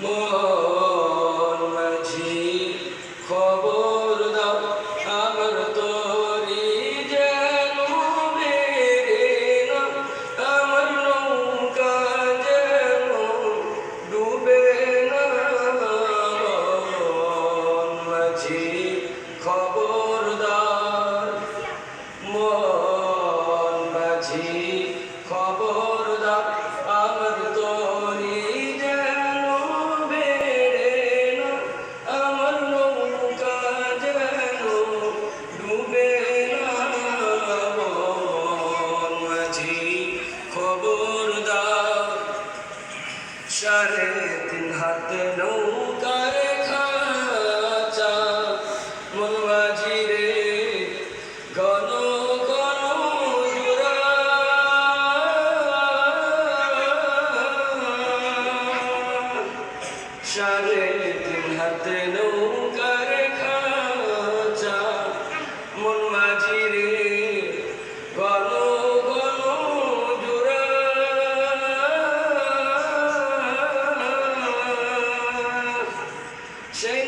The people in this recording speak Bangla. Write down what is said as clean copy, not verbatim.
মন মাঝি খবর দাও আমার তরি যেন বেরে না আমার নৌকা যেন ডুবে না মন মাঝি খবরদার মন মাঝি খবরদার আমার তরি যেন বেরে না আমার নৌকা যেন ডুবে না মন মাঝি খবরদার 3.5 হাতে নৌকার খাঁচা মন মাঝি রে ঘন ঘন জোড়া 3.5 হাতে নৌকার খাঁচা মন মাঝি রে ঘন ঘন জোড়া সেই